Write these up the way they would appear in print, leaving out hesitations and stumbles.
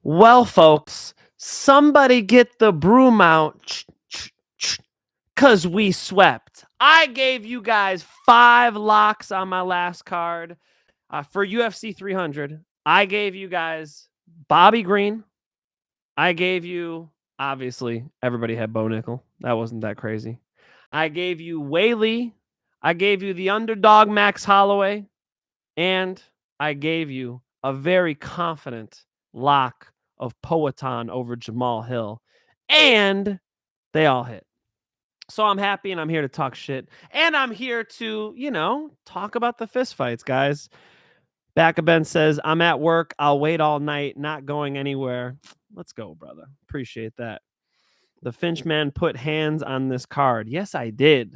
Well, folks, somebody get the broom out because we swept. I gave you guys 5 locks on my last card for UFC 300. I gave you guys Bobby Green. I gave you, obviously, everybody had Bo Nickel. That wasn't that crazy. I gave you Weili. I gave you the underdog Max Holloway. And I gave you a very confident lock of Poatan over Jamal Hill. And they all hit. So I'm happy and I'm here to talk shit. And I'm here to, talk about the fist fights, guys. Backaben says, I'm at work. I'll wait all night, not going anywhere. Let's go, brother. Appreciate that. The Finch man put hands on this card. Yes, I did.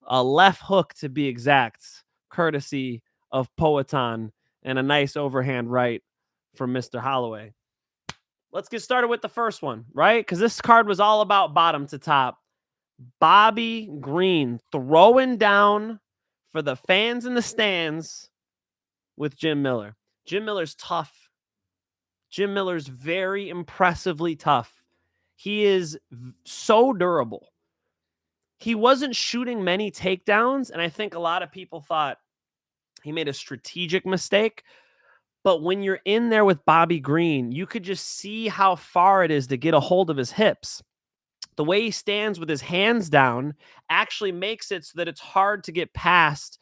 A left hook to be exact, courtesy of Poatan, and a nice overhand right from Mr. Holloway. Let's get started with the first one, right? Because this card was all about bottom to top. Bobby Green throwing down for the fans in the stands with Jim Miller. Jim Miller's tough. Jim Miller's very impressively tough. He is so durable. He wasn't shooting many takedowns, and I think a lot of people thought he made a strategic mistake. But when you're in there with Bobby Green, you could just see how far it is to get a hold of his hips. The way he stands with his hands down actually makes it so that it's hard to get past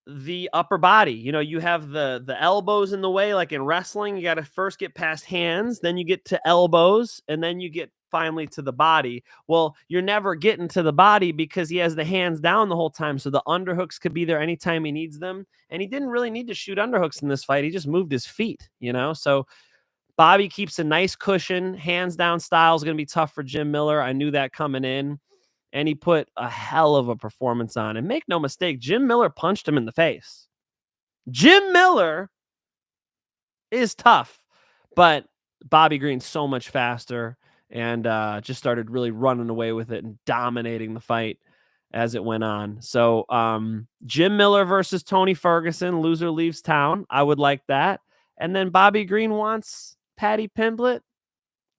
the upper body. You have the elbows in the way, like in wrestling. You got to first get past hands, then you get to elbows, and then you get finally to the body. Well, you're never getting to the body because he has the hands down the whole time. So the underhooks could be there anytime he needs them. And he didn't really need to shoot underhooks in this fight. He just moved his feet. So Bobby keeps a nice cushion. Hands down style is going to be tough for Jim Miller. I knew that coming in. And he put a hell of a performance on. And make no mistake, Jim Miller punched him in the face. Jim Miller is tough, but Bobby Green's so much faster and just started really running away with it and dominating the fight as it went on. So Jim Miller versus Tony Ferguson, loser leaves town. I would like that. And then Bobby Green wants Paddy Pimblett.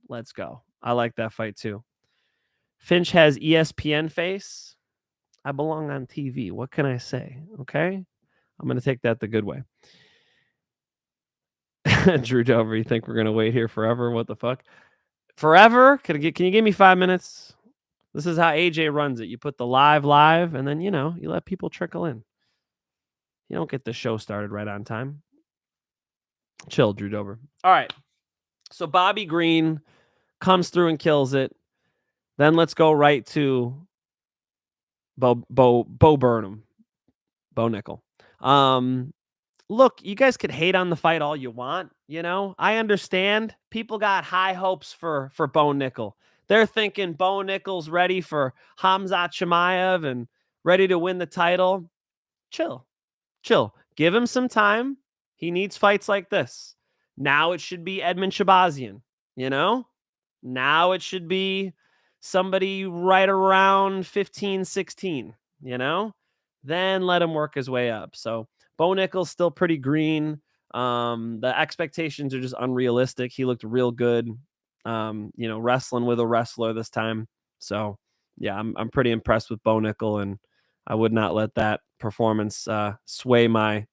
Let's go. I like that fight too. Finch has ESPN face. I belong on TV. What can I say? Okay. I'm going to take that the good way. Drew Dover, you think we're going to wait here forever? What the fuck? Forever? Can you give me 5 minutes? This is how AJ runs it. You put the live, and then, you let people trickle in. You don't get the show started right on time. Chill, Drew Dover. All right. So Bobby Green comes through and kills it. Then let's go right to Bo Burnham. Bo Nickel. Look, you guys could hate on the fight all you want. I understand people got high hopes for Bo Nickel. They're thinking Bo Nickel's ready for Khamzat Chimaev and ready to win the title. Chill. Give him some time. He needs fights like this. Now it should be Edmund Shabazian, Now it should be somebody right around 15, 16, Then let him work his way up. So Bo Nickel's still pretty green. The expectations are just unrealistic. He looked real good, wrestling with a wrestler this time. So yeah, I'm pretty impressed with Bo Nickel, and I would not let that performance sway my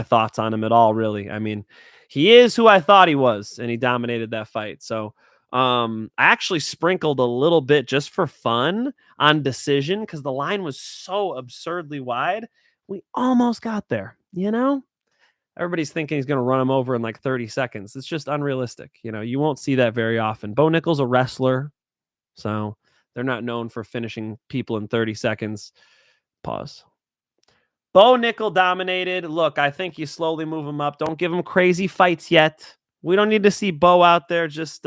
thoughts on him at all, really. I mean, he is who I thought he was, and he dominated that fight. So I actually sprinkled a little bit just for fun on decision because the line was so absurdly wide. We almost got there, Everybody's thinking he's going to run him over in like 30 seconds. It's just unrealistic. You won't see that very often. Bo Nickel's a wrestler, so they're not known for finishing people in 30 seconds. Pause. Bo Nickel dominated. Look, I think you slowly move him up. Don't give him crazy fights yet. We don't need to see Bo out there just,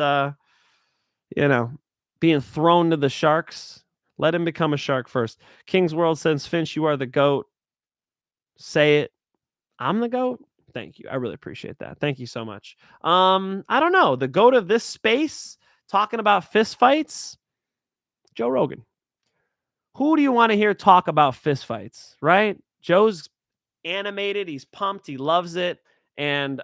being thrown to the sharks. Let him become a shark first. King's World says, Finch, you are the GOAT. Say it. I'm the GOAT. Thank you. I really appreciate that. Thank you so much. I don't know. The GOAT of this space, talking about fist fights, Joe Rogan. Who do you want to hear talk about fist fights, right? Joe's animated. He's pumped. He loves it. And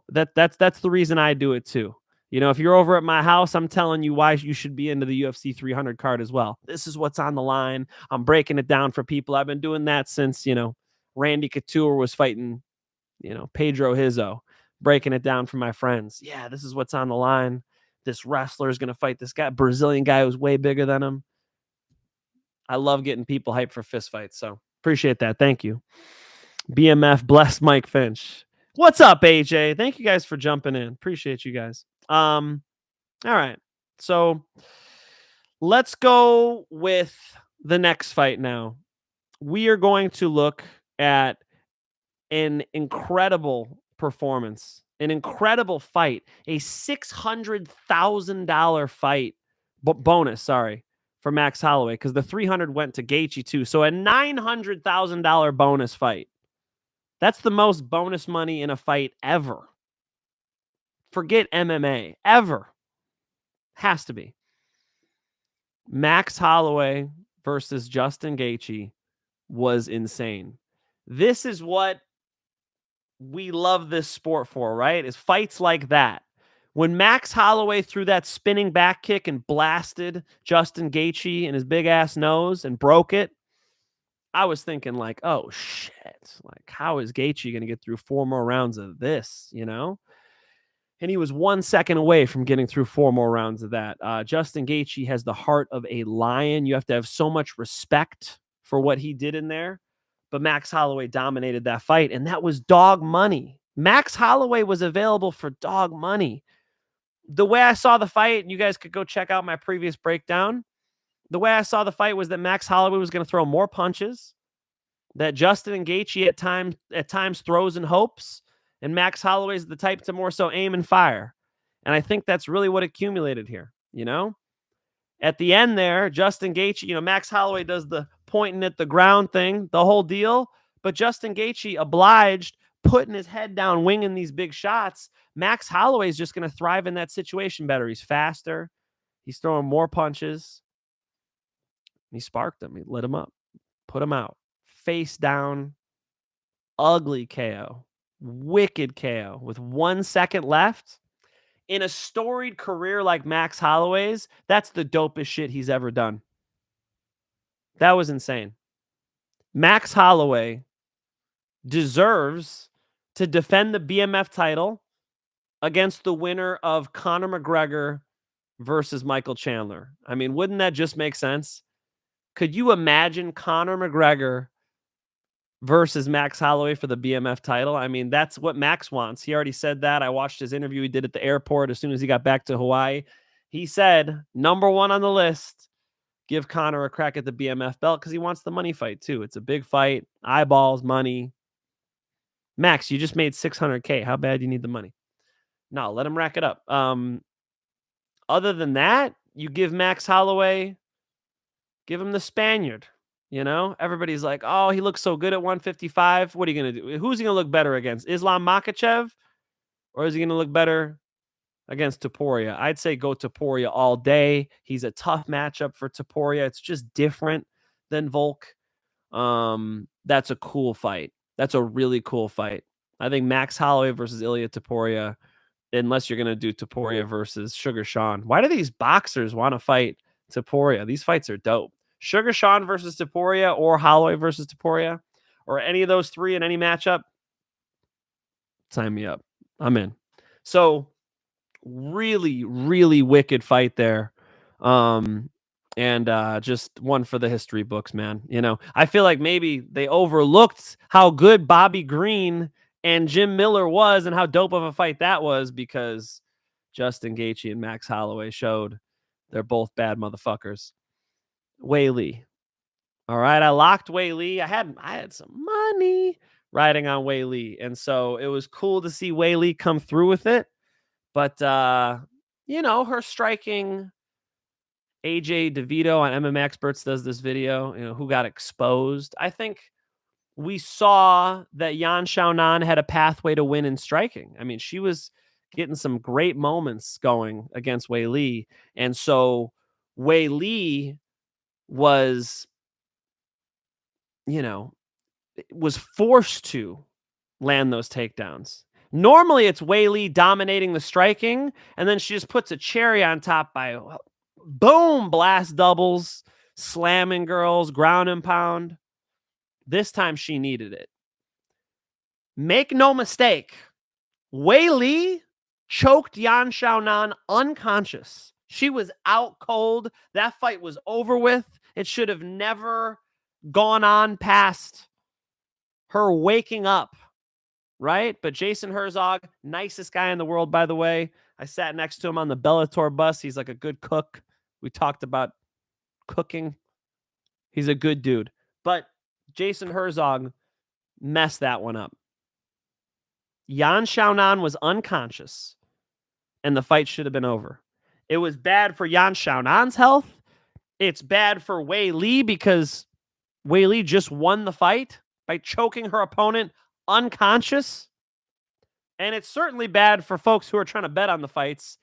that's the reason I do it too. If you're over at my house, I'm telling you why you should be into the UFC 300 card as well. This is what's on the line. I'm breaking it down for people. I've been doing that since, Randy Couture was fighting, Pedro Hizzo, breaking it down for my friends. Yeah, this is what's on the line. This wrestler is going to fight this guy, Brazilian guy who's way bigger than him. I love getting people hyped for fist fights. So appreciate that. Thank you. BMF bless Mike Finch. What's up, AJ? Thank you guys for jumping in. Appreciate you guys. All right. So let's go with the next fight now. We are going to look at an incredible performance, an incredible fight, a $600,000 fight bonus, for Max Holloway, because the 300 went to Gaethje too. So a $900,000 bonus fight. That's the most bonus money in a fight ever. Forget MMA, ever. Has to be. Max Holloway versus Justin Gaethje was insane. This is what we love this sport for, right? Is fights like that. When Max Holloway threw that spinning back kick and blasted Justin Gaethje in his big ass nose and broke it, I was thinking like, oh shit, like how is Gaethje going to get through 4 more rounds of this, And he was 1 second away from getting through 4 more rounds of that. Justin Gaethje has the heart of a lion. You have to have so much respect for what he did in there. But Max Holloway dominated that fight, and that was dog money. Max Holloway was available for dog money. The way I saw the fight, and you guys could go check out my previous breakdown, the way I saw the fight was that Max Holloway was going to throw more punches, that Justin Gaethje at times throws and hopes, and Max Holloway is the type to more so aim and fire. And I think that's really what accumulated here, At the end there, Justin Gaethje, Max Holloway does the pointing at the ground thing, the whole deal, but Justin Gaethje obliged, putting his head down, winging these big shots. Max Holloway is just going to thrive in that situation better. He's faster. He's throwing more punches. He sparked him. He lit him up, put him out. Face down, ugly KO, wicked KO with 1 second left. In a storied career like Max Holloway's, that's the dopest shit he's ever done. That was insane. Max Holloway deserves to defend the BMF title against the winner of Conor McGregor versus Michael Chandler. I mean, wouldn't that just make sense? Could you imagine Conor McGregor versus Max Holloway for the BMF title? I mean, that's what Max wants. He already said that. I watched his interview he did at the airport as soon as he got back to Hawaii. He said, number 1 on the list, give Conor a crack at the BMF belt because he wants the money fight too. It's a big fight, eyeballs, money. Max, you just made $600K. How bad do you need the money? No, let him rack it up. Other than that, you give Max Holloway, give him the Spaniard. Everybody's like, oh, he looks so good at 155. What are you going to do? Who's he going to look better against? Islam Makhachev? Or is he going to look better against Topuria? I'd say go Topuria all day. He's a tough matchup for Topuria. It's just different than Volk. That's a cool fight. That's a really cool fight. I think Max Holloway versus Ilia Topuria, unless you're going to do Topuria versus Sugar Sean. Why do these boxers want to fight Topuria? These fights are dope. Sugar Sean versus Topuria or Holloway versus Topuria or any of those 3 in any matchup, sign me up. I'm in. So really, really wicked fight there. And just one for the history books, man. I feel like maybe they overlooked how good Bobby Green and Jim Miller was and how dope of a fight that was because Justin Gaethje and Max Holloway showed they're both bad motherfuckers. Weili. All right, I locked Weili. I had some money riding on Weili, and so it was cool to see Weili come through with it. But her striking. AJ DeVito on MMA Experts does this video, who got exposed. I think we saw that Yan Xiaonan had a pathway to win in striking. I mean, she was getting some great moments going against Weili. And so Weili was, was forced to land those takedowns. Normally, it's Weili dominating the striking, and then she just puts a cherry on top by boom, blast doubles, slamming girls, ground and pound. This time she needed it. Make no mistake, Weili choked Yan Xiaonan unconscious. She was out cold. That fight was over with. It should have never gone on past her waking up, right? But Jason Herzog, nicest guy in the world, by the way. I sat next to him on the Bellator bus. He's like a good cook. We talked about cooking. He's a good dude. But Jason Herzog messed that one up. Yan Xiaonan was unconscious, and the fight should have been over. It was bad for Yan Xiaonan's health. It's bad for Weili because Weili just won the fight by choking her opponent unconscious. And it's certainly bad for folks who are trying to bet on the fights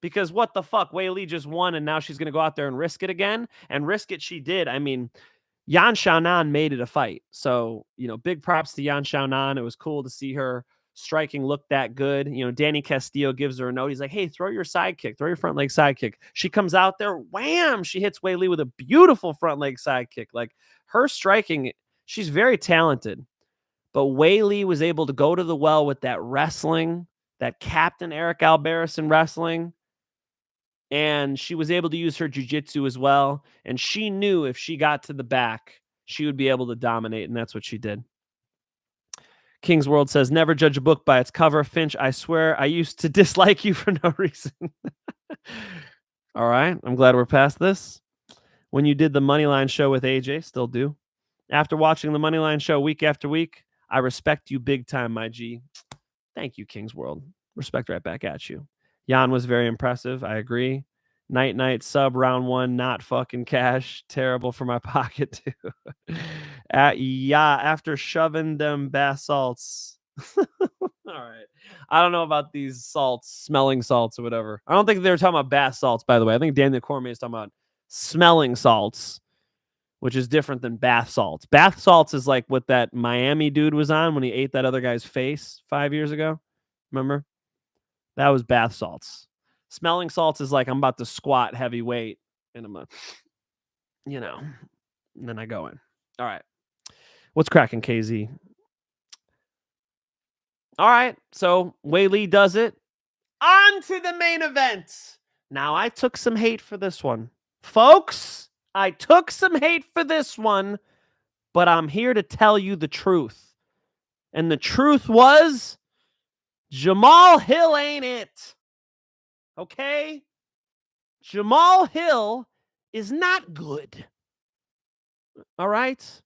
because what the fuck? Weili just won, and now she's going to go out there and risk it again. And risk it she did. I mean, Yan Xiaonan made it a fight. So, big props to Yan Xiaonan. It was cool to see her striking look that good. Danny Castillo gives her a note. He's like, hey, throw your side kick. Throw your front leg side kick. She comes out there. Wham! She hits Weili with a beautiful front leg side kick. Like, her striking, she's very talented. But Weili was able to go to the well with that wrestling, that Captain Eric Albarracin wrestling. And she was able to use her jiu-jitsu as well. And she knew if she got to the back, she would be able to dominate. And that's what she did. King's World says, never judge a book by its cover. Finch, I swear I used to dislike you for no reason. All right. I'm glad we're past this. When you did the Moneyline show with AJ, still do. After watching the Moneyline show week after week, I respect you big time, my G. Thank you, King's World. Respect right back at you. Yan was very impressive. I agree. Night sub round 1, not fucking cash. Terrible for my pocket too. After shoving them bath salts. All right. I don't know about these salts, smelling salts or whatever. I don't think they were talking about bath salts, by the way. I think Daniel Cormier is talking about smelling salts, which is different than bath salts. Bath salts is like what that Miami dude was on when he ate that other guy's face 5 years ago. Remember? That was bath salts. Smelling salts is like I'm about to squat heavy weight and I'm and then I go in. All right. What's cracking, KZ? All right. So Weili does it. On to the main event. Now, I took some hate for this one. Folks, I took some hate for this one, but I'm here to tell you the truth. And the truth was Jamal Hill ain't it. Okay? Jamal Hill is not good. All right?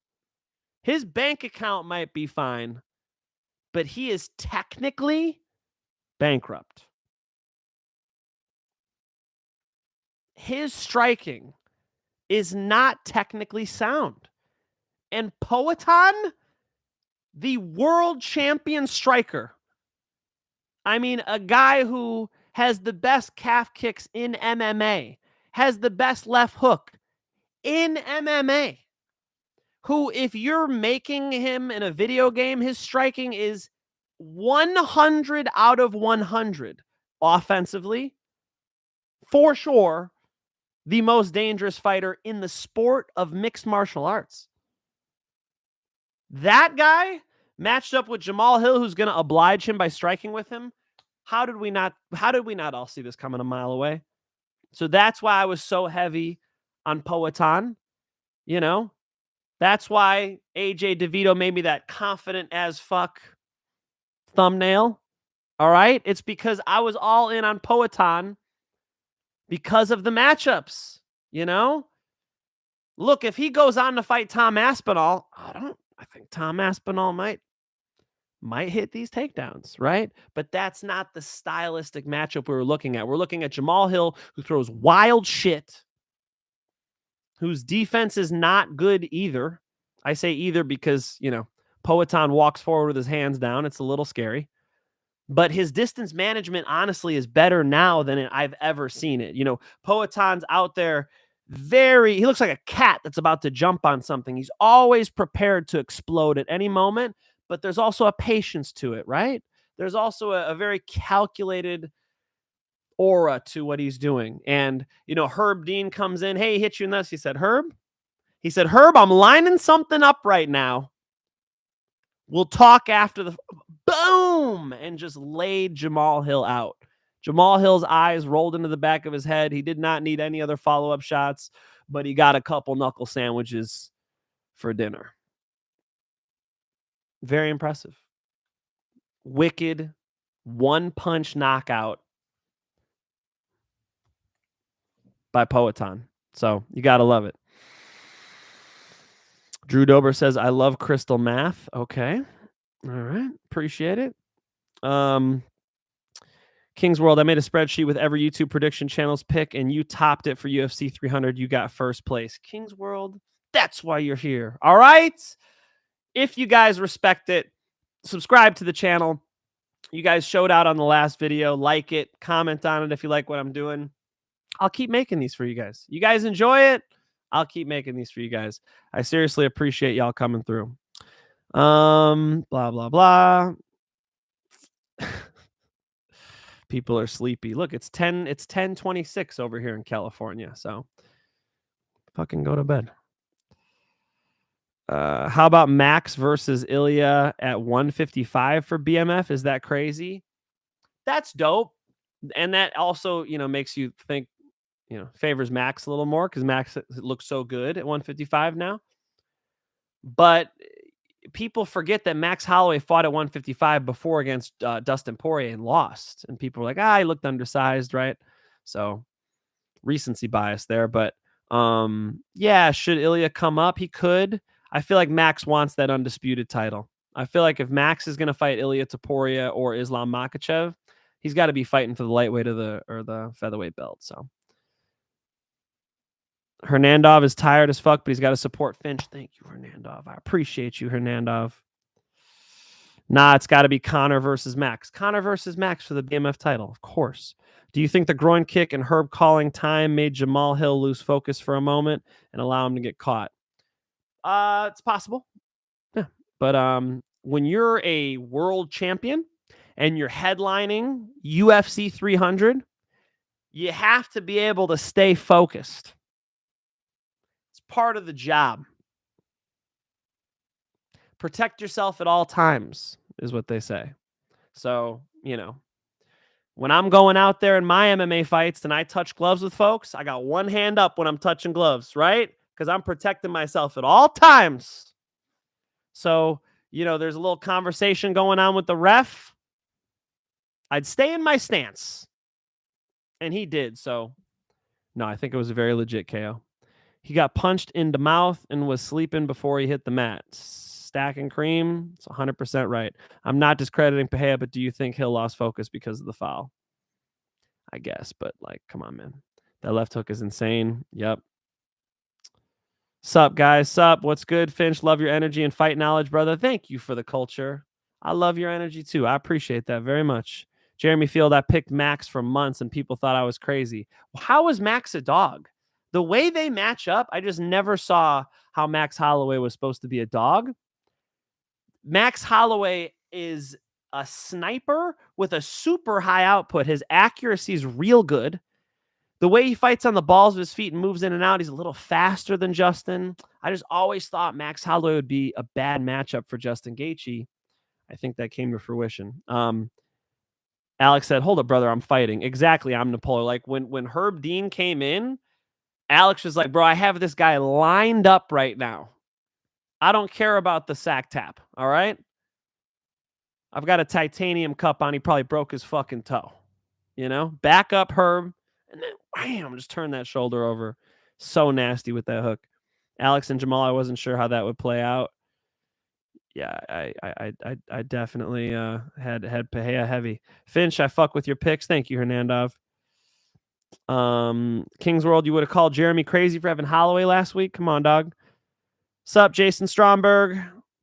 His bank account might be fine, but he is technically bankrupt. His striking is not technically sound. And Poatan, the world champion striker, I mean, a guy who has the best calf kicks in MMA, has the best left hook in MMA, who, if you're making him in a video game, his striking is 100 out of 100 offensively. For sure, the most dangerous fighter in the sport of mixed martial arts. That guy matched up with Jamal Hill, who's going to oblige him by striking with him. How did we not all see this coming a mile away? So that's why I was so heavy on Poatan. That's why AJ DeVito made me that confident as fuck thumbnail. All right. It's because I was all in on Poatan because of the matchups. Look, if he goes on to fight Tom Aspinall, I think Tom Aspinall might hit these takedowns, right? But that's not the stylistic matchup we were looking at. We're looking at Jamal Hill, who throws wild shit, whose defense is not good either. I say either because, Poatan walks forward with his hands down. It's a little scary. But his distance management, honestly, is better now than I've ever seen it. Poatan's out there he looks like a cat that's about to jump on something. He's always prepared to explode at any moment, but there's also a patience to it, right? There's also a very calculated aura to what he's doing. And, Herb Dean comes in. Hey, he hit you in this. He said, Herb, I'm lining something up right now. We'll talk after the boom, and just laid Jamal Hill out. Jamal Hill's eyes rolled into the back of his head. He did not need any other follow-up shots, but he got a couple knuckle sandwiches for dinner. Very impressive. Wicked one-punch knockout by Poatan. So you got to love it. Drew Dober says, I love crystal math. Okay. All right. Appreciate it. King's World, I made a spreadsheet with every YouTube prediction channel's pick, and you topped it for UFC 300. You got first place. King's World, that's why you're here. All right? If you guys respect it, subscribe to the channel. You guys showed out on the last video. Like it. Comment on it if you like what I'm doing. I'll keep making these for you guys. You guys enjoy it? I'll keep making these for you guys. I seriously appreciate y'all coming through. Blah, blah, blah. People are sleepy. Look, it's 10:26 over here in California. So fucking go to bed. How about Max versus Ilya at 155 for BMF? Is that crazy? That's dope. And that also, makes you think, favors Max a little more because Max looks so good at 155 now. But people forget that Max Holloway fought at 155 before against Dustin Poirier and lost. And people are like, he looked undersized, right? So recency bias there. But should Ilya come up? He could. I feel like Max wants that undisputed title. I feel like if Max is going to fight Ilya Topuria or Islam Makhachev, he's got to be fighting for the lightweight or the featherweight belt. So Hernandov is tired as fuck, but he's got to support Finch. Thank you, Hernandov. I appreciate you, Hernandov. Nah, it's got to be Conor versus Max. Conor versus Max for the BMF title, of course. Do you think the groin kick and Herb calling time made Jamal Hill lose focus for a moment and allow him to get caught? It's possible. Yeah. But when you're a world champion and you're headlining UFC 300, you have to be able to stay focused. It's part of the job. Protect yourself at all times is what they say. So, when I'm going out there in my MMA fights and I touch gloves with folks, I got one hand up when I'm touching gloves, right? Because I'm protecting myself at all times. So, there's a little conversation going on with the ref. I'd stay in my stance. And he did. So, no, I think it was a very legit KO. He got punched in the mouth and was sleeping before he hit the mat. Stacking cream. It's 100% right. I'm not discrediting Pereira, but do you think Hill lost focus because of the foul? I guess, but come on, man. That left hook is insane. Yep. Sup, guys? Sup? What's good, Finch? Love your energy and fight knowledge, brother. Thank you for the culture. I love your energy, too. I appreciate that very much. Jeremy Field, I picked Max for months, and people thought I was crazy. How is Max a dog? The way they match up, I just never saw how Max Holloway was supposed to be a dog. Max Holloway is a sniper with a super high output. His accuracy is real good. The way he fights on the balls of his feet and moves in and out, he's a little faster than Justin. I just always thought Max Holloway would be a bad matchup for Justin Gaethje. I think that came to fruition. Alex said, hold up, brother, I'm fighting. Exactly, I'm Nipolar. Like when Herb Dean came in, Alex was like, bro, I have this guy lined up right now. I don't care about the sack tap, all right? I've got a titanium cup on. He probably broke his fucking toe. Back up Herb, and then wham, just turn that shoulder over. So nasty with that hook. Alex and Jamal, I wasn't sure how that would play out. Yeah, I definitely had Pereira heavy. Finch, I fuck with your picks. Thank you, Hernandov. King's World, you would have called Jeremy crazy for having Holloway last week. Come on, dog. Sup, Jason Stromberg.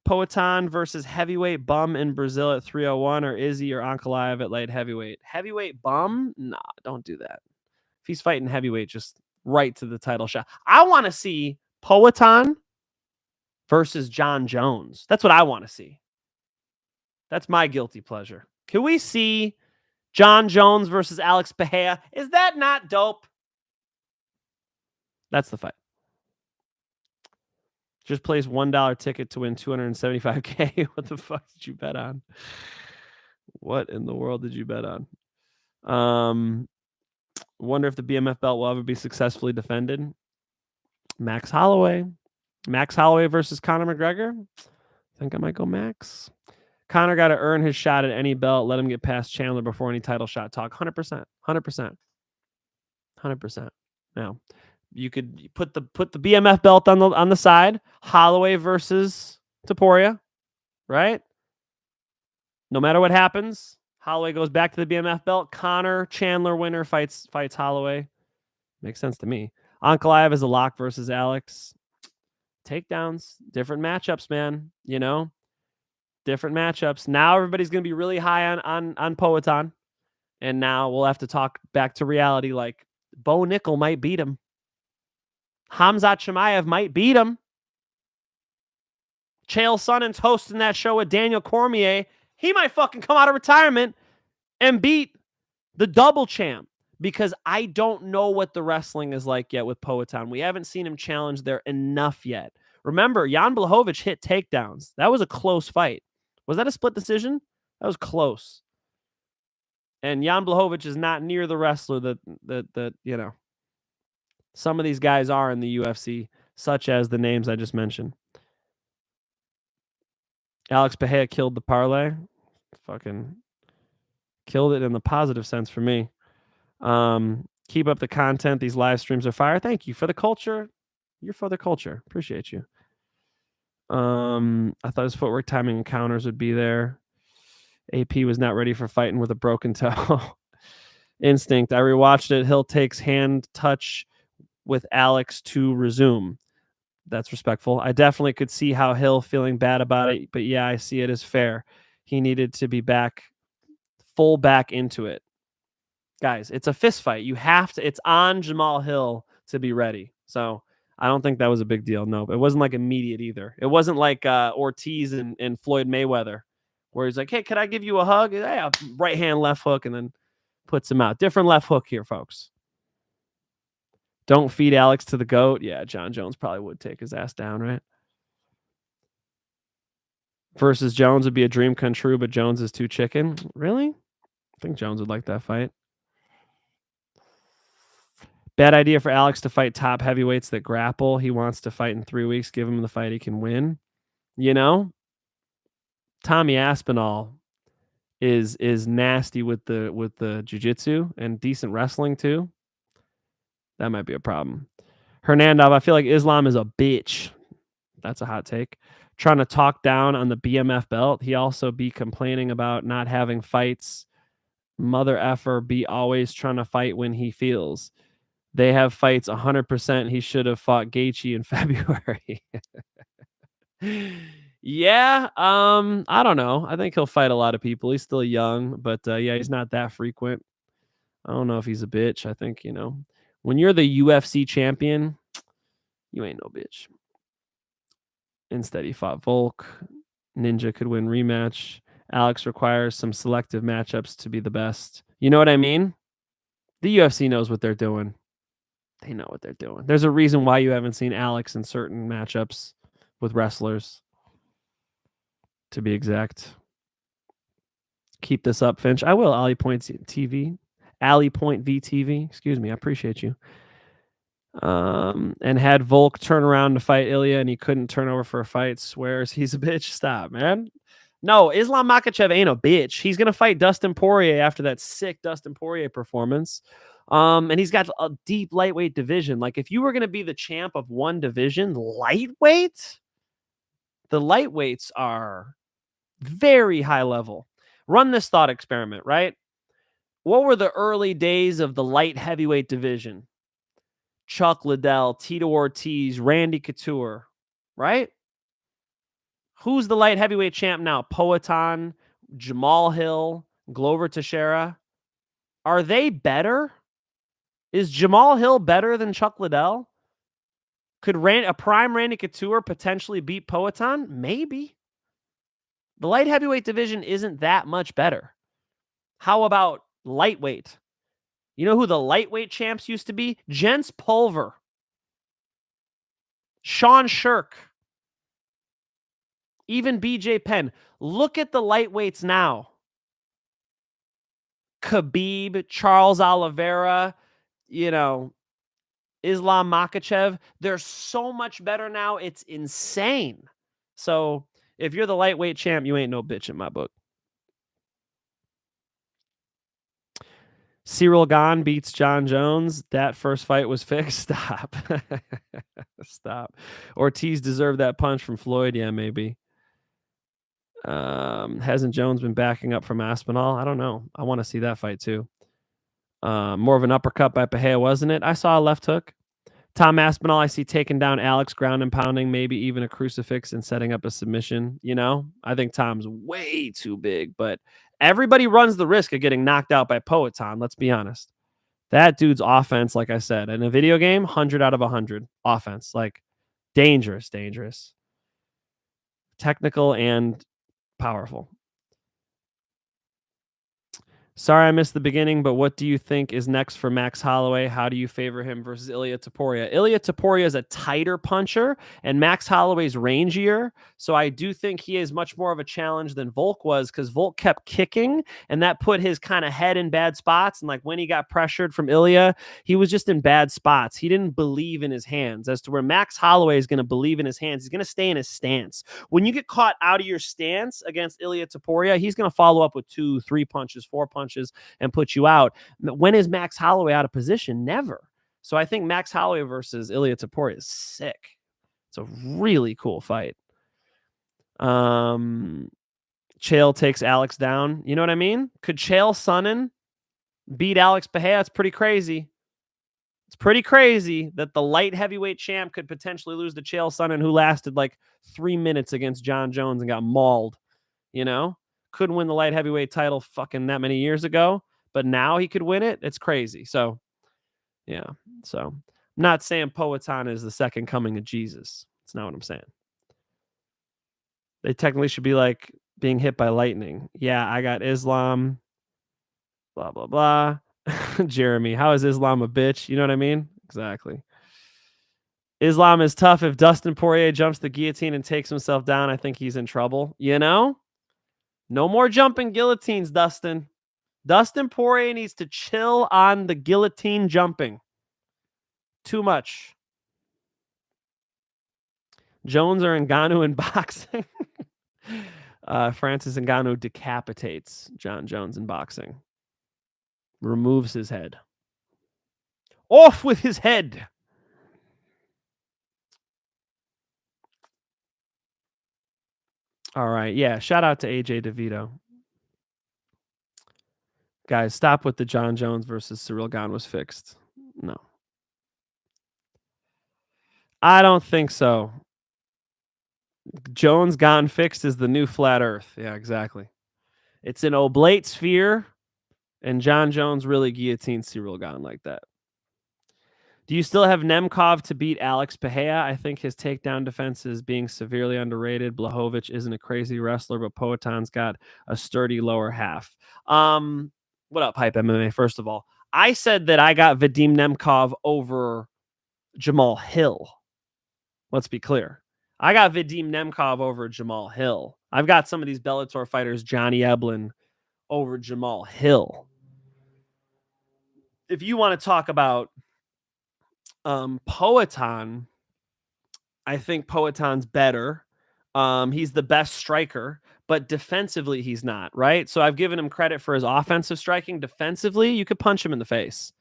Poatan versus heavyweight bum in Brazil at 301, or Izzy or Ankalaev at light heavyweight. Heavyweight bum? Nah, don't do that. If he's fighting heavyweight, just right to the title shot. I want to see Poatan versus John Jones. That's what I want to see. That's my guilty pleasure. Can we see John Jones versus Alex Pereira? Is that not dope? That's the fight. Just place $1 ticket to win $275K. What the fuck did you bet on? What in the world did you bet on? Wonder if the BMF belt will ever be successfully defended. Max Holloway. Max Holloway versus Conor McGregor. I think I might go Max. Conor got to earn his shot at any belt. Let him get past Chandler before any title shot talk. 100%. 100%. 100%. Now, you could put the BMF belt on the side. Holloway versus Pereira, right? No matter what happens, Holloway goes back to the BMF belt. Conor Chandler winner fights Holloway. Makes sense to me. Ankalaev is a lock versus Alex. Takedowns, different matchups, man. You know, different matchups. Now everybody's gonna be really high on Poatan, and now we'll have to talk back to reality. Like Bo Nickal might beat him. Khamzat Chimaev might beat him. Chael Sonnen's hosting that show with Daniel Cormier. He might fucking come out of retirement and beat the double champ, because I don't know what the wrestling is like yet with Poatan. We haven't seen him challenge there enough yet. Remember, Jan Blachowicz hit takedowns. That was a close fight. Was that a split decision? That was close. And Jan Blachowicz is not near the wrestler that you know, some of these guys are in the UFC, such as the names I just mentioned. Alex Pereira killed the parlay. Fucking killed it in the positive sense for me. Keep up the content. These live streams are fire. Thank you for the culture. You're for the culture. Appreciate you. I thought his footwork, timing, and counters would be there. AP was not ready for fighting with a broken toe. Instinct. I rewatched it. Hill takes hand touch with Alex to resume. That's respectful. I definitely could see how Hill feeling bad about it, but yeah, I see it as fair. He needed to be full back into it. Guys, it's a fist fight. You have to, it's on Jamal Hill to be ready. So I don't think that was a big deal. No, it wasn't like immediate either. It wasn't like Ortiz and Floyd Mayweather, where he's like, hey, could I give you a hug? Yeah, right hand, left hook, and then puts him out. Different left hook here, folks. Don't feed Alex to the GOAT. Yeah, John Jones probably would take his ass down, right? Versus Jones would be a dream come true, but Jones is too chicken. Really? I think Jones would like that fight. Bad idea for Alex to fight top heavyweights that grapple. He wants to fight in 3 weeks. Give him the fight he can win. You know, Tommy Aspinall is nasty with the jiu-jitsu and decent wrestling too. That might be a problem. Hernandez, I feel like Islam is a bitch. That's a hot take. Trying to talk down on the BMF belt. He also be complaining about not having fights. Mother effer be always trying to fight when he feels. They have fights 100%. He should have fought Gaethje in February. Yeah, I don't know. I think he'll fight a lot of people. He's still young, but yeah, he's not that frequent. I don't know if he's a bitch. I think, you know, when you're the UFC champion, you ain't no bitch. Instead, he fought Volk. Ninja could win rematch. Alex requires some selective matchups to be the best. You know what I mean? The UFC knows what they're doing. They know what they're doing. There's a reason why you haven't seen Alex in certain matchups with wrestlers, to be exact. Keep this up, Finch. I will. Alley Point TV. Alley Point VTV. Excuse me. I appreciate you. And had Volk turn around to fight Ilya, and he couldn't turn over for a fight. Swears he's a bitch. Stop, man. No, Islam Makhachev ain't a bitch. He's gonna fight Dustin Poirier after that sick Dustin Poirier performance. And he's got a deep lightweight division. Like, if you were gonna be the champ of one division, lightweight, the lightweights are very high level. Run this thought experiment, right? What were the early days of the light heavyweight division? Chuck Liddell, Tito Ortiz, Randy Couture, right? Who's the light heavyweight champ now? Poatan, Jamal Hill, Glover Teixeira. Are they better? Is Jamal Hill better than Chuck Liddell? Could a prime Randy Couture potentially beat Poatan? Maybe. The light heavyweight division isn't that much better. How about lightweight? You know who the lightweight champs used to be? Gents Pulver, Sean Shirk, even BJ Penn. Look at the lightweights now. Khabib, Charles Oliveira, Islam Makhachev. They're so much better now. It's insane. So if you're the lightweight champ, you ain't no bitch in my book. Cyril Gane beats John Jones. That first fight was fixed. Stop. Stop. Ortiz deserved that punch from Floyd. Yeah, maybe. Hasn't Jones been backing up from Aspinall? I don't know. I want to see that fight too. More of an uppercut by Pereira, wasn't it? I saw a left hook. Tom Aspinall, I see taking down Alex, ground and pounding, maybe even a crucifix and setting up a submission. I think Tom's way too big, but everybody runs the risk of getting knocked out by Poatan. Let's be honest. That dude's offense, like I said, in a video game, 100 out of 100 offense. Like dangerous. Technical and powerful. Sorry I missed the beginning, but what do you think is next for Max Holloway? How do you favor him versus Ilia Topuria? Ilia Topuria is a tighter puncher, and Max Holloway's rangier. So I do think he is much more of a challenge than Volk was, because Volk kept kicking, and that put his kind of head in bad spots. And like when he got pressured from Ilia, he was just in bad spots. He didn't believe in his hands. As to where Max Holloway is going to believe in his hands, he's going to stay in his stance. When you get caught out of your stance against Ilia Topuria, he's going to follow up with 2, 3 punches, 4 punches, and put you out. When is Max Holloway out of position? Never. So I think Max Holloway versus Ilia Topuria is sick. It's a really cool fight. Chael takes Alex down. You know what I mean? Could Chael Sonnen beat Alex Pereira? It's pretty crazy. It's pretty crazy that the light heavyweight champ could potentially lose to Chael Sonnen, who lasted like 3 minutes against John Jones and got mauled. Couldn't win the light heavyweight title fucking that many years ago, but now he could win it. It's crazy. So, yeah. So, I'm not saying Poatan is the second coming of Jesus. That's not what I'm saying. They technically should be like being hit by lightning. Yeah, I got Islam. Blah, blah, blah. Jeremy, how is Islam a bitch? You know what I mean? Exactly. Islam is tough. If Dustin Poirier jumps the guillotine and takes himself down, I think he's in trouble. No more jumping guillotines, Dustin. Dustin Poirier needs to chill on the guillotine jumping. Too much. Jones or Ngannou in boxing? Francis Ngannou decapitates John Jones in boxing. Removes his head. Off with his head. All right. Yeah. Shout out to AJ DeVito. Guys, stop with the John Jones versus Cyril Gane was fixed. No. I don't think so. Jones Gone fixed is the new flat earth. Yeah, exactly. It's an oblate sphere, and John Jones really guillotined Cyril Gane like that. Do you still have Nemkov to beat Alex Pereira? I think his takedown defense is being severely underrated. Blachowicz isn't a crazy wrestler, but Poatan's got a sturdy lower half. What up, Hype MMA? First of all, I said that I got Vadim Nemkov over Jamal Hill. Let's be clear. I got Vadim Nemkov over Jamal Hill. I've got some of these Bellator fighters, Johnny Eblin, over Jamal Hill. If you want to talk about Poatan, I think Poatan's better. He's the best striker, but defensively he's not, right? So I've given him credit for his offensive striking. Defensively, you could punch him in the face,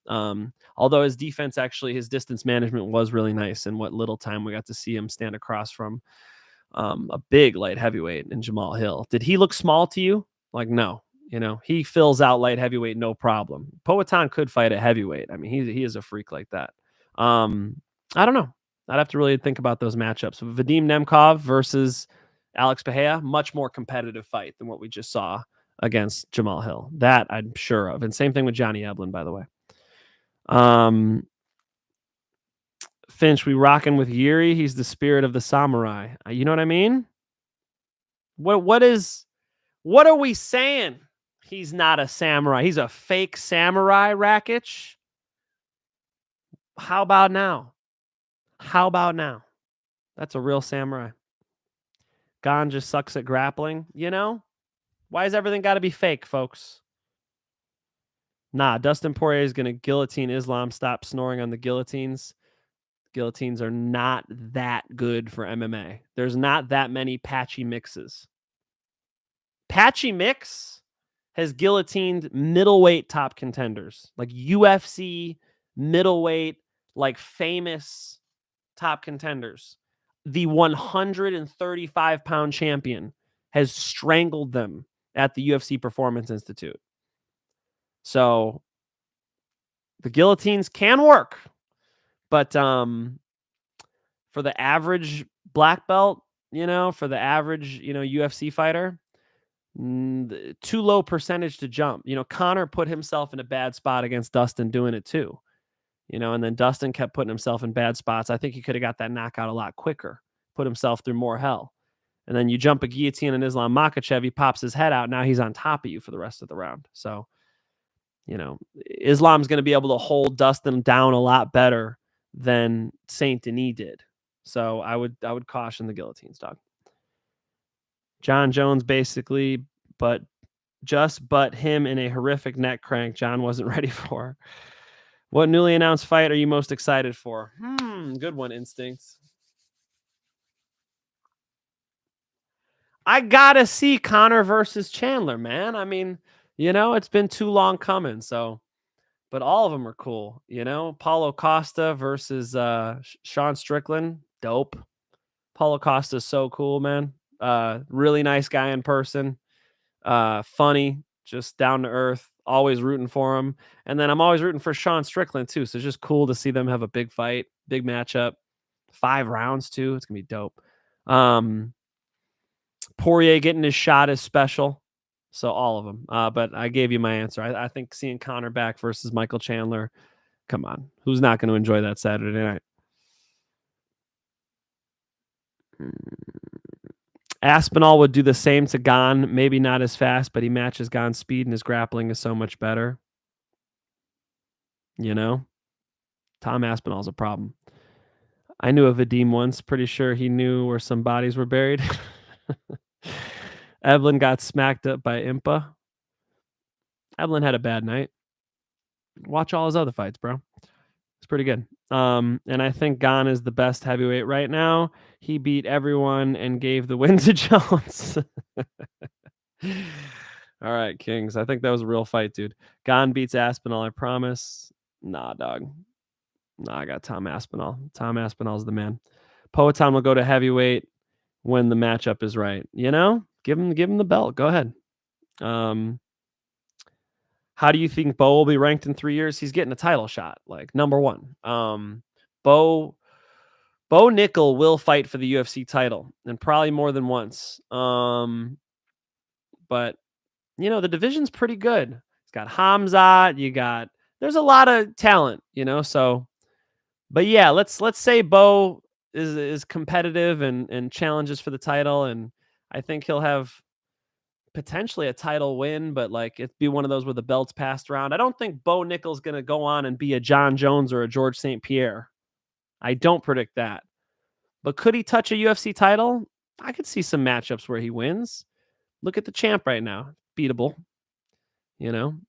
although his defense, actually, his distance management was really nice. And what little time we got to see him stand across from a big light heavyweight in Jamal Hill. Did he look small to you? Like, no. He fills out light heavyweight, no problem. Poatan could fight at heavyweight. I mean, he is a freak like that. I don't know. I'd have to really think about those matchups. Vadim Nemkov versus Alex Pereira, much more competitive fight than what we just saw against Jamal Hill. That I'm sure of. And same thing with Johnny Eblin, by the way. Finch, we rocking with Yuri. He's the spirit of the samurai. You know what I mean? What are we saying? He's not a samurai. He's a fake samurai, Rakic. How about now? How about now? That's a real samurai. Gon just sucks at grappling, you know? Why has everything got to be fake, folks? Nah, Dustin Poirier is going to guillotine Islam. Stop snoring on the guillotines. Guillotines are not that good for MMA. There's not that many patchy mixes. Patchy Mix has guillotined middleweight top contenders, like UFC middleweight, like famous top contenders. The 135-pound champion has strangled them at the UFC Performance Institute. So the guillotines can work, but for the average black belt, for the average, UFC fighter, too low percentage to jump. Conor put himself in a bad spot against Dustin doing it too. And then Dustin kept putting himself in bad spots. I think he could have got that knockout a lot quicker, put himself through more hell. And then you jump a guillotine on Islam Makhachev, he pops his head out. Now he's on top of you for the rest of the round. So, Islam's going to be able to hold Dustin down a lot better than Saint Denis did. So I would caution the guillotines, dog. John Jones basically, but him in a horrific neck crank John wasn't ready for. What newly announced fight are you most excited for? Good one, Instincts. I gotta see Conor versus Chandler, man. I mean, it's been too long coming. So, but all of them are cool. Paulo Costa versus Sean Strickland, dope. Paulo Costa is so cool, man. Really nice guy in person. Funny, just down to earth. Always rooting for him. And then I'm always rooting for Sean Strickland too. So it's just cool to see them have a big fight, big matchup. 5 rounds too. It's gonna be dope. Poirier getting his shot is special. So all of them. But I gave you my answer. I think seeing Conor back versus Michael Chandler. Come on. Who's not going to enjoy that Saturday night? Aspinall would do the same to Gon. Maybe not as fast, but he matches Gon's speed and his grappling is so much better. Tom Aspinall's a problem. I knew a Vadim once. Pretty sure he knew where some bodies were buried. Evelyn got smacked up by Impa. Evelyn had a bad night. Watch all his other fights, bro. It's pretty good. And I think Gon is the best heavyweight right now. He beat everyone and gave the win to Jones. All right, Kings. I think that was a real fight, dude. Gon beats Aspinall, I promise. Nah, dog. Nah, I got Tom Aspinall. Tom Aspinall's the man. Poetan will go to heavyweight when the matchup is right. Give him the belt. Go ahead. How do you think Bo will be ranked in 3 years? He's getting a title shot, like number 1. Bo Nickal will fight for the UFC title, and probably more than once. But the division's pretty good. It's got Hamzat. There's a lot of talent, So, but yeah, let's say Bo is competitive and challenges for the title, and I think he'll have potentially a title win, but it'd be one of those where the belt's passed around. I don't think Bo Nickal's going to go on and be a John Jones or a George St. Pierre. I don't predict that. But could he touch a UFC title? I could see some matchups where he wins. Look at the champ right now. Beatable.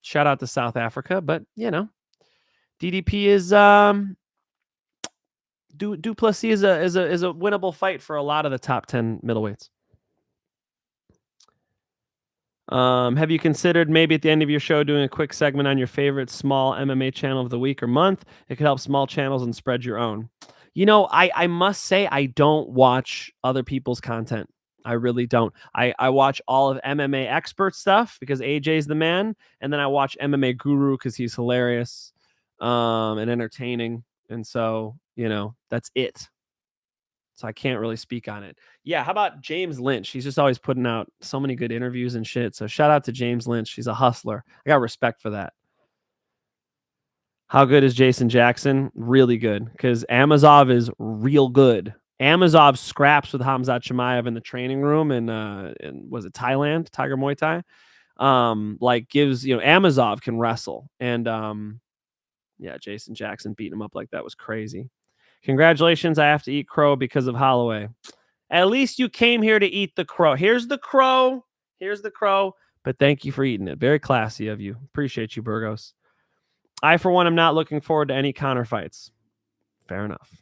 Shout out to South Africa, but DDP is Duplessis is a winnable fight for a lot of the top 10 middleweights. Have you considered maybe at the end of your show doing a quick segment on your favorite small MMA channel of the week or month? It could help small channels and spread your own. I must say I don't watch other people's content. I really don't. I watch all of MMA expert stuff because AJ's the man, and then I watch MMA Guru because he's hilarious and entertaining, and so that's it. So I can't really speak on it. Yeah, how about James Lynch? He's just always putting out so many good interviews and shit. So shout out to James Lynch. He's a hustler. I got respect for that. How good is Jason Jackson? Really good, because Amazov is real good. Amazov scraps with Khamzat Chimaev in the training room in was it Thailand, Tiger Muay Thai? Like gives, Amazov can wrestle. And yeah, Jason Jackson beating him up like that was crazy. Congratulations, I have to eat crow because of Holloway. At least you came here to eat the crow. Here's the crow. Here's the crow. But thank you for eating it. Very classy of you. Appreciate you, Burgos. I, for one, am not looking forward to any counter fights. Fair enough.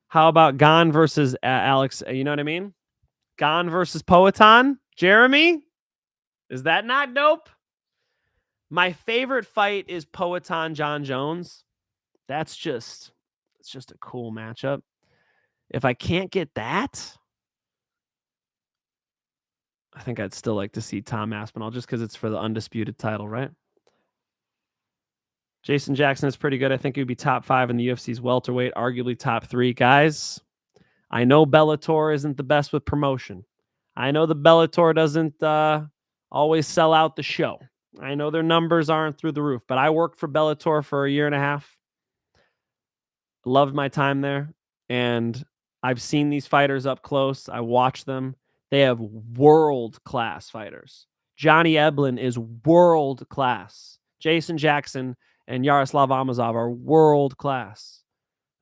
How about Gon versus Alex? You know what I mean? Gon versus Poatan? Jeremy? Is that not dope? My favorite fight is Poatan John Jones. It's just a cool matchup. If I can't get that, I think I'd still like to see Tom Aspinall just because it's for the undisputed title, right? Jason Jackson is pretty good. I think he would be top 5 in the UFC's welterweight, arguably top 3. Guys, I know Bellator isn't the best with promotion. I know the Bellator doesn't always sell out the show. I know their numbers aren't through the roof, but I worked for Bellator for a year and a half. Loved my time there, and I've seen these fighters up close. I watch them. They have world-class fighters. Johnny Eblen is world-class. Jason Jackson and Yaroslav Amazov are world-class.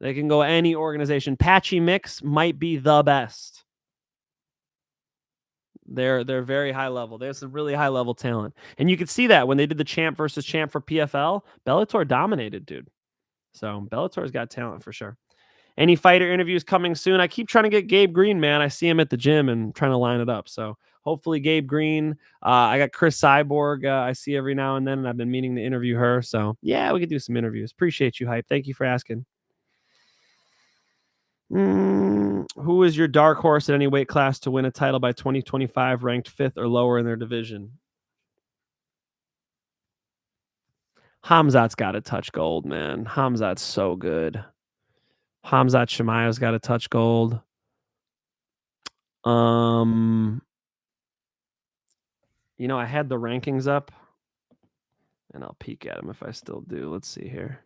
They can go any organization. Patchy Mix might be the best. They're very high level. There's some really high level talent. And you could see that when they did the champ versus champ for PFL. Bellator dominated, dude. So Bellator's got talent for sure. Any fighter interviews coming soon? I keep trying to get Gabe Green, man. I see him at the gym and trying to line it up. So hopefully Gabe Green. I got Chris Cyborg. I see every now and then, and I've been meaning to interview her. So yeah, we could do some interviews. Appreciate you, Hype. Thank you for asking. Who is your dark horse at any weight class to win a title by 2025, ranked 5th or lower in their division? Khamzat's got to touch gold, man. Khamzat's so good. Khamzat Chimaev's got to touch gold. I had the rankings up, and I'll peek at them if I still do. Let's see here.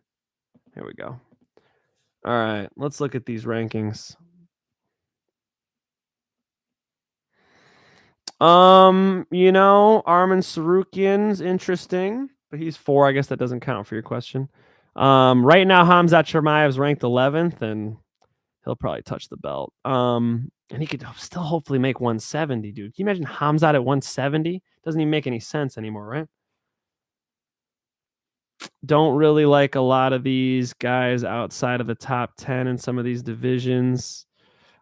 Here we go. All right, let's look at these rankings. Armin Sarukian's interesting, but he's 4. I guess that doesn't count for your question. Right now, Khamzat Chimaev's ranked 11th, and he'll probably touch the belt. And he could still hopefully make 170, dude. Can you imagine Khamzat at 170? Doesn't even make any sense anymore, right? Don't really like a lot of these guys outside of the top 10 in some of these divisions.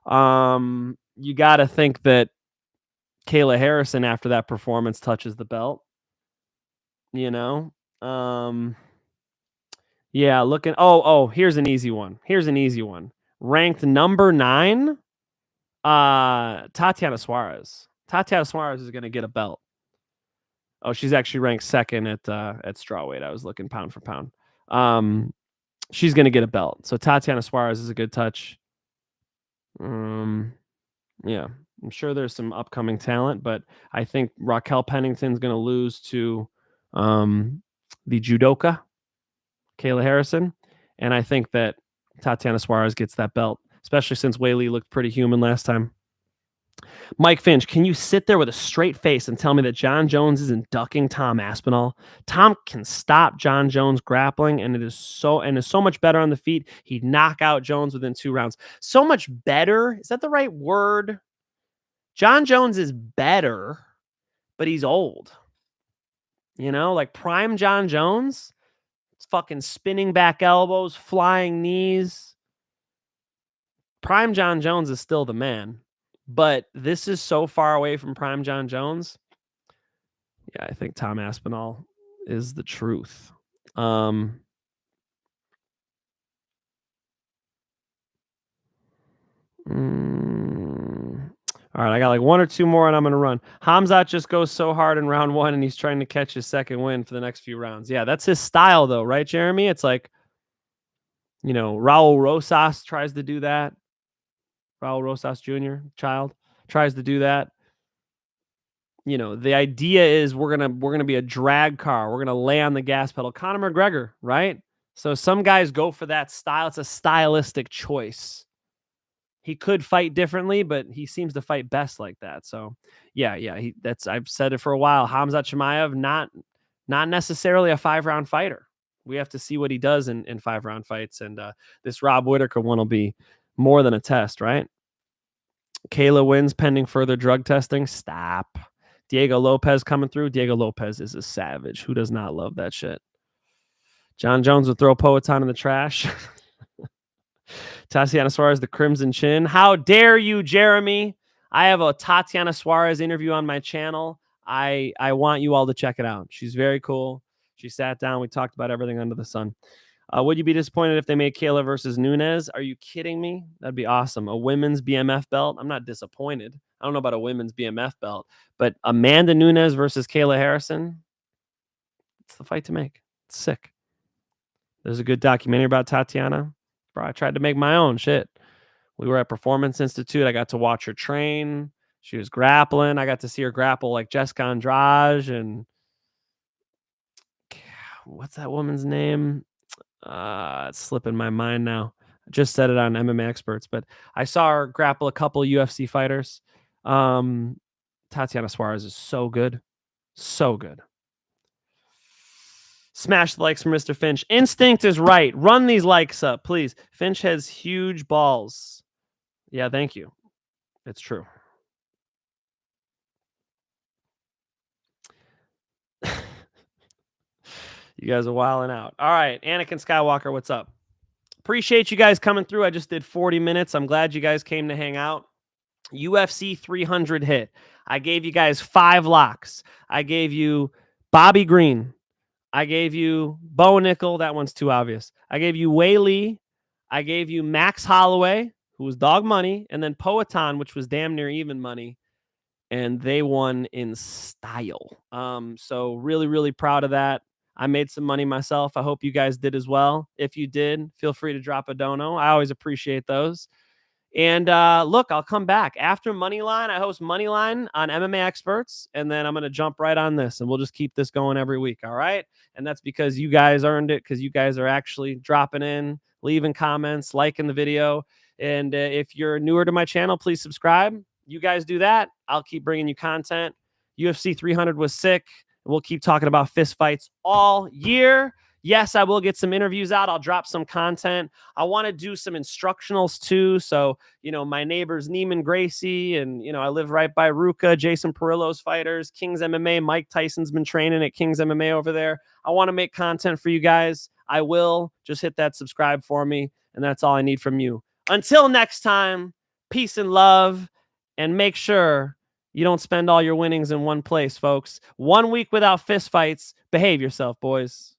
You got to think that Kayla Harrison, after that performance, touches the belt. Yeah, looking. Here's an easy one. Ranked number 9, Tatiana Suarez. Tatiana Suarez is going to get a belt. Oh, she's actually ranked 2nd at strawweight. I was looking pound for pound. She's going to get a belt. So Tatiana Suarez is a good touch. Yeah, I'm sure there's some upcoming talent, but I think Raquel Pennington's going to lose to the judoka, Kayla Harrison. And I think that Tatiana Suarez gets that belt, especially since Weili looked pretty human last time. Mike Finch, can you sit there with a straight face and tell me that John Jones isn't ducking Tom Aspinall? Tom can stop John Jones grappling, and is so much better on the feet. He'd knock out Jones within 2 rounds. So much better. Is that the right word? John Jones is better, but he's old. Like prime John Jones, it's fucking spinning back elbows, flying knees. Prime John Jones is still the man. But this is so far away from prime John Jones. Yeah, I think Tom Aspinall is the truth. All right, I got like 1 or 2 more, and I'm going to run. Khamzat just goes so hard in round 1, and he's trying to catch his 2nd win for the next few rounds. Yeah, that's his style, though, right, Jeremy? It's like, Raul Rosas tries to do that. Raul Rosas Jr., child, tries to do that. The idea is we're gonna be a drag car. We're gonna lay on the gas pedal. Conor McGregor, right? So some guys go for that style. It's a stylistic choice. He could fight differently, but he seems to fight best like that. So yeah, I've said it for a while. Khamzat Chimaev, not necessarily a 5-round fighter. We have to see what he does in 5-round fights. And this Rob Whittaker one will be more than a test, right? Kayla wins pending further drug testing. Stop. Diego Lopez coming through. Diego Lopez is a savage. Who does not love that shit? John Jones would throw Poatan in the trash. Tatiana Suarez, the Crimson Chin. How dare you, Jeremy? I have a Tatiana Suarez interview on my channel. I want you all to check it out. She's very cool. She sat down. We talked about everything under the sun. Would you be disappointed if they made Kayla versus Nunes? Are you kidding me? That'd be awesome. A women's BMF belt? I'm not disappointed. I don't know about a women's BMF belt, but Amanda Nunes versus Kayla Harrison, it's the fight to make. It's sick. There's a good documentary about Tatiana. Bro, I tried to make my own shit. We were at Performance Institute. I got to watch her train. She was grappling. I got to see her grapple like Jessica Andrade. And what's that woman's name? It's slipping my mind now. I just said it on MMA Experts, but I saw her grapple a couple of UFC fighters. Tatiana Suarez is so good. So good. Smash the likes from Mr. Finch. Instinct is right. Run these likes up, please. Finch has huge balls. Yeah, thank you. It's true. You guys are wilding out. All right, Anakin Skywalker, what's up? Appreciate you guys coming through. I just did 40 minutes. I'm glad you guys came to hang out. UFC 300 hit. I gave you guys 5 locks. I gave you Bobby Green. I gave you Bo Nickal. That one's too obvious. I gave you Weili. I gave you Max Holloway, who was dog money, and then Poatan, which was damn near even money. And they won in style. So really, really proud of that. I made some money myself. I hope you guys did as well. If you did, feel free to drop a dono. I always appreciate those. And look, I'll come back after Moneyline. I host Moneyline on MMA Experts, and then I'm going to jump right on this, and we'll just keep this going every week. All right. And that's because you guys earned it, because you guys are actually dropping in, leaving comments, liking the video. And if you're newer to my channel, please subscribe. You guys do that, I'll keep bringing you content. UFC 300 was sick. We'll keep talking about fist fights all year. Yes, I will get some interviews out. I'll drop some content. I want to do some instructionals too. So, my neighbors, Neiman Gracie, and, I live right by Ruka, Jason Perillo's fighters, King's MMA. Mike Tyson's been training at King's MMA over there. I want to make content for you guys. I will. Just hit that subscribe for me, and that's all I need from you. Until next time, peace and love, and make sure you don't spend all your winnings in one place, folks. 1 week without fist fights. Behave yourself, boys.